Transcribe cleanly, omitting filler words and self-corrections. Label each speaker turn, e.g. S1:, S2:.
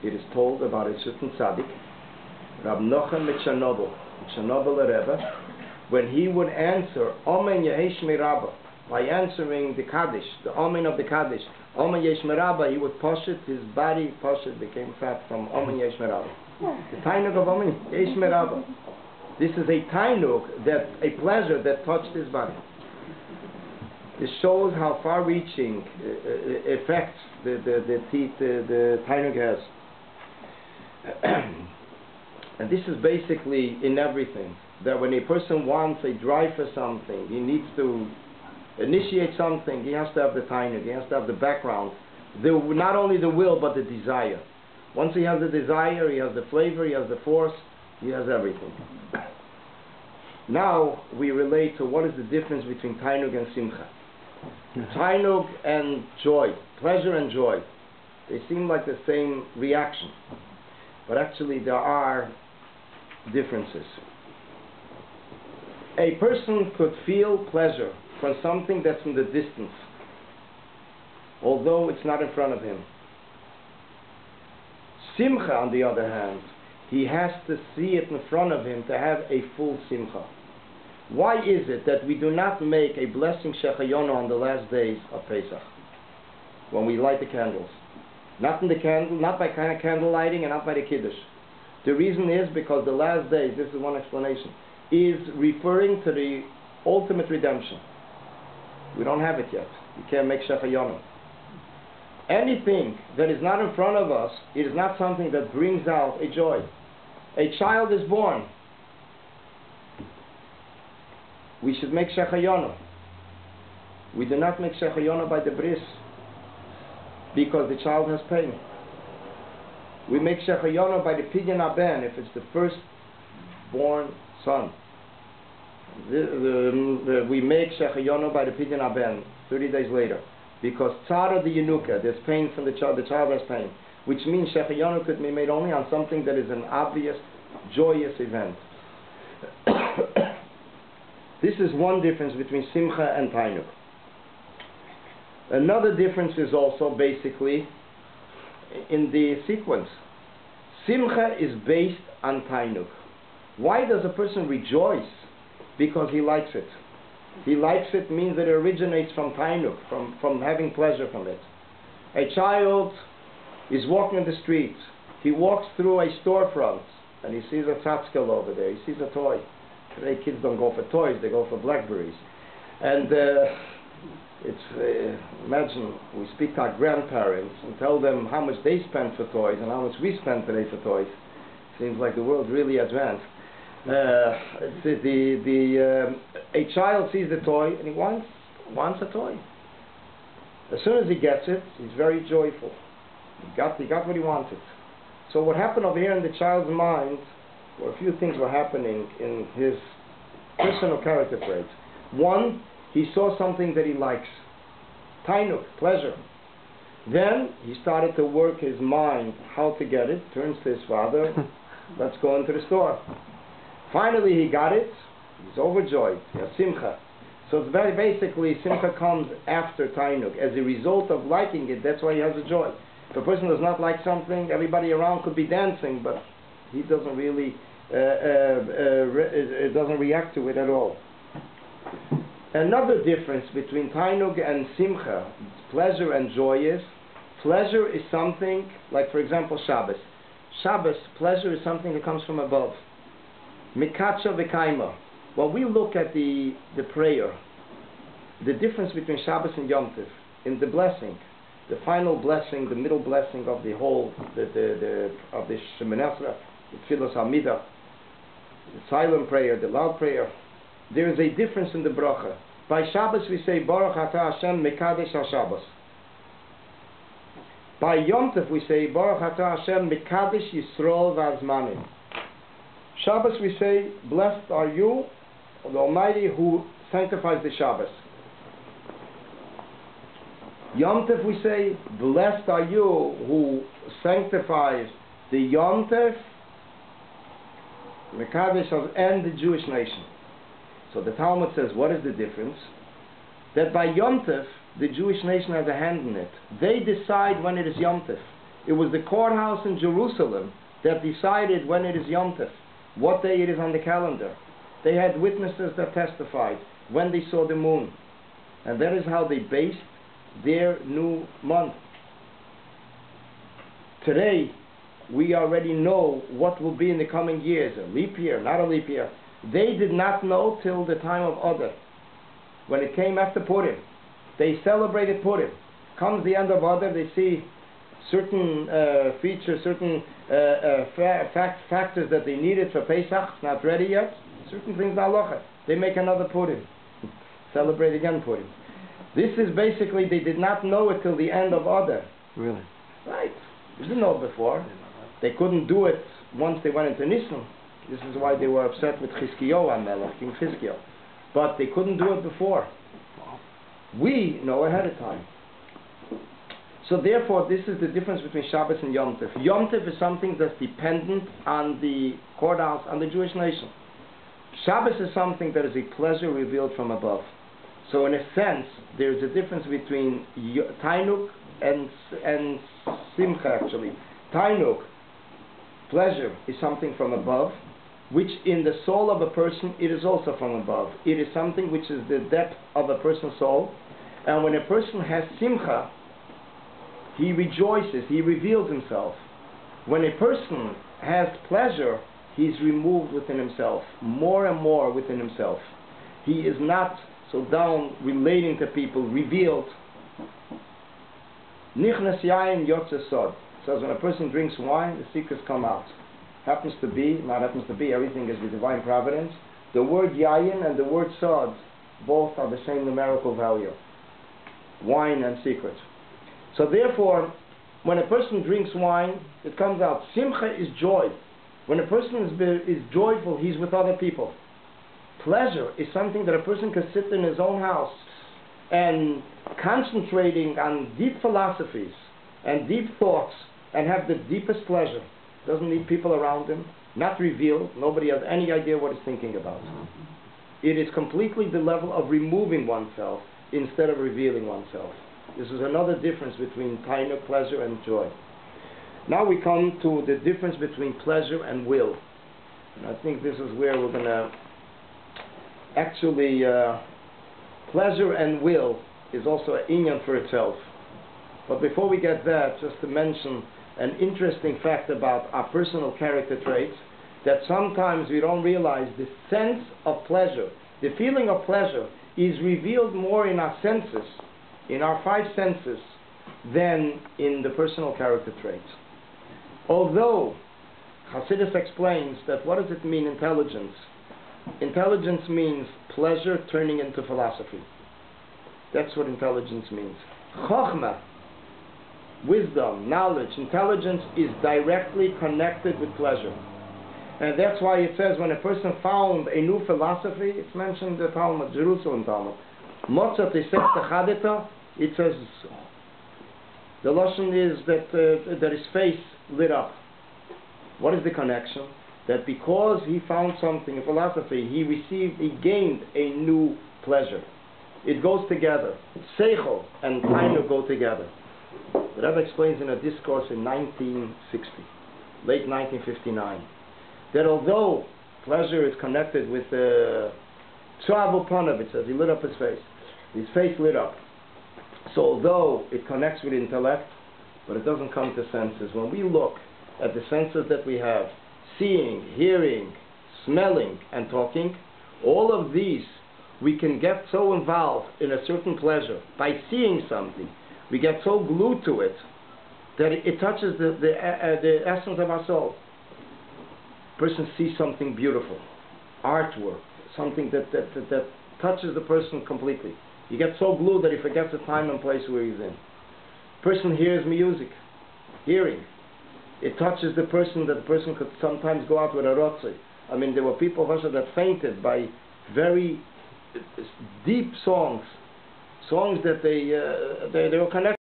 S1: it is told about a certain tzaddik, Rab Nochem Chernobyl Rebbe, when he would answer Omen Yehesh Merabah, by answering the Kaddish, the Omen of the Kaddish, Omen Yesh Merabah, he would poshet, his body poshet became fat from Omen Yesh Merabah. The Tainug of Omen Yesh Merabah. This is a Tainug, that a pleasure that touched his body. This shows how far-reaching effects the Tainug has. And this is basically in everything. That when a person wants a drive for something, he needs to initiate something, he has to have the Tainug, he has to have the background. Not only the will, but the desire. Once he has the desire, he has the flavor, he has the force, he has everything. Now we relate to what is the difference between Tainug and Simcha. Tainug and joy, pleasure and joy, they seem like the same reaction, but actually there are differences. A person could feel pleasure from something that's in the distance, although it's not in front of him. Simcha, on the other hand, he has to see it in front of him to have a full simcha. Why is it that we do not make a blessing shechayonu on the last days of Pesach, when we light the candles? Not in the candle, not by kind of candle lighting, and not by the kiddush. The reason is because the last days, this is one explanation, is referring to the ultimate redemption. We don't have it yet. You can't make shechayonu. Anything that is not in front of us, it is not something that brings out a joy. A child is born. We should make shechayonu. We do not make shechayonu by the bris, because the child has pain. We make shechayonu by the pidyon aben, if it's the first born son. We make shechayonu by the pidyon aben 30 days later, because tzara the yenuka, there's pain from the child has pain, which means shechayonu could be made only on something that is an obvious, joyous event. This is one difference between simcha and tainug. Another difference is also basically in the sequence. Simcha is based on tainug. Why does a person rejoice? Because he likes it. He likes it means that it originates from tainug, from having pleasure from it. A child is walking in the street. He walks through a storefront and he sees a tzatzel over there. He sees a toy. Today kids don't go for toys, they go for Blackberries. And imagine we speak to our grandparents and tell them how much they spend for toys and how much we spend today for toys. Seems like the world really advanced. A child sees the toy and he wants a toy. As soon as he gets it, he's very joyful. He got what he wanted. So what happened over here in the child's mind, or a few things were happening in his personal character traits. One, he saw something that he likes. Tainug, pleasure. Then he started to work his mind how to get it. Turns to his father, let's go into the store. Finally he got it, he's overjoyed, he has simcha. So it's very basically, simcha comes after tainug. As a result of liking it, that's why he has a joy. If a person does not like something, everybody around could be dancing, but he doesn't really, it doesn't react to it at all. Another difference between tainug and simcha, pleasure and joy, is pleasure is something, like for example Shabbos. Shabbos, pleasure is something that comes from above. Mikacha v'kaima. When we look at the prayer, the difference between Shabbos and Yom Tov, in the blessing, the final blessing, the middle blessing of the whole, of the Shemoneh Esrei, the Tfilas Hamidah, the silent prayer, the loud prayer, there is a difference in the bracha. By Shabbos we say Baruch Atah Hashem Mekadesh HaShabbos. By Yom Tov we say Baruch Atah Hashem Mekadesh Yisrael V'Azmanim. Shabbos we say, blessed are you, the Almighty, who sanctifies the Shabbos. Yom Tov we say, blessed are you, who sanctifies the Yom Tov, Mekadesh, and the Jewish nation. So the Talmud says, what is the difference? That by Yom Tov, the Jewish nation has a hand in it. They decide when it is Yom Tov. It was the courthouse in Jerusalem that decided when it is Yom Tov, what day it is on the calendar. They had witnesses that testified when they saw the moon. And that is how they based their new month. Today, we already know what will be in the coming years, a leap year, not a leap year. They did not know till the time of Adar. When it came after Purim, they celebrated Purim. Comes the end of Adar, they see certain features, certain factors that they needed for Pesach, not ready yet. Certain things halacha. They make another Purim. Celebrate again Purim. This is basically, they did not know it till the end of Adar.
S2: Really?
S1: Right. They didn't know it before. They couldn't do it once they went into Nisan. This is why they were upset with Chizkiyahu HaMelech, King Chizkiyahu. But they couldn't do it before. We know ahead of time. So therefore, this is the difference between Shabbos and Yom Tov. Yom Tov is something that's dependent on the courthouse, on the Jewish nation. Shabbos is something that is a pleasure revealed from above. So in a sense, there is a difference between Tainuk and Simcha actually. Tainuk, pleasure, is something from above, which in the soul of a person, it is also from above. It is something which is the depth of a person's soul. And when a person has Simcha, he rejoices, he reveals himself. When a person has pleasure, he's removed within himself, more and more within himself. He is not so down relating to people, revealed. Nichnas yayin yotze sod. Says when a person drinks wine, the secrets come out. Happens to be, not happens to be, everything is with divine providence. The word yayin and the word sod both are the same numerical value. Wine and secret. So therefore, when a person drinks wine, it comes out. Simcha is joy. When a person is joyful, he's with other people. Pleasure is something that a person can sit in his own house and concentrating on deep philosophies and deep thoughts and have the deepest pleasure. Doesn't need people around him, not revealed. Nobody has any idea what he's thinking about. It is completely the level of removing oneself instead of revealing oneself. This is another difference between tainuk, pleasure, and joy. Now we come to the difference between pleasure and will. And I think this is where we're going to actually, pleasure and will is also an inyan for itself. But before we get that, just to mention an interesting fact about our personal character traits, that sometimes we don't realize the sense of pleasure, the feeling of pleasure is revealed more in our senses, in our five senses, than in the personal character traits. Although Hasidus explains that what does it mean, intelligence? Intelligence means pleasure turning into philosophy. That's what intelligence means. Chokhmah, wisdom, knowledge, intelligence is directly connected with pleasure. And that's why it says when a person found a new philosophy, it's mentioned in the Talmud, Jerusalem Talmud, Motzat Chadeta, it says, the Lashon is that his face lit up. What is the connection? That because he found something, a philosophy, he gained a new pleasure. It goes together. Seichel and Tainuk go together. The Rebbe explains in a discourse in 1960, late 1959, that although pleasure is connected with Tzavu Panav, it says he lit up his face lit up. So although it connects with intellect, but it doesn't come to senses. When we look at the senses that we have, seeing, hearing, smelling, and talking, all of these, we can get so involved in a certain pleasure. By seeing something, we get so glued to it that it touches the essence of our soul. A person sees something beautiful, artwork, something that touches the person completely. You get so glued that he forgets the time and place where he's in. Person hears music, hearing. It touches the person that the person could sometimes go out with a rotzi. I mean, there were people that fainted by very deep songs that they were connected.